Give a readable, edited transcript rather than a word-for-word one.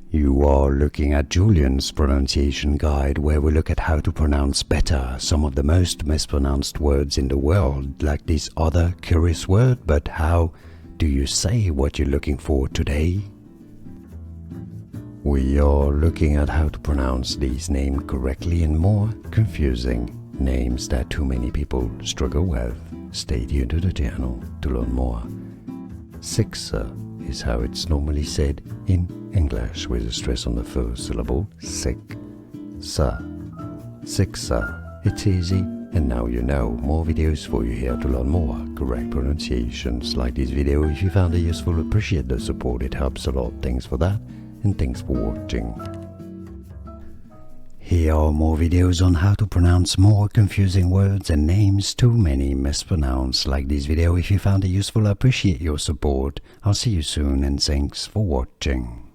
You are looking at Julian's pronunciation guide, where we look at how to pronounce better some of the most mispronounced words in the world, like this other curious word. But how do you say what you're looking for today? We are looking at how to pronounce these names correctly and more confusing names that too many people struggle with. Stay tuned to the channel to learn more. Siksa is how it's normally said in English, with a stress on the first syllable. Siksa. Siksa. It's easy, and now you know. More videos for you here to learn more correct pronunciations. Like this video if you found it useful. Appreciate the support, it helps a lot. Thanks for that, and thanks for watching. Here are more videos on how to pronounce more confusing words and names too many mispronounced. Like this video if you found it useful. I appreciate your support. I'll see you soon, and thanks for watching.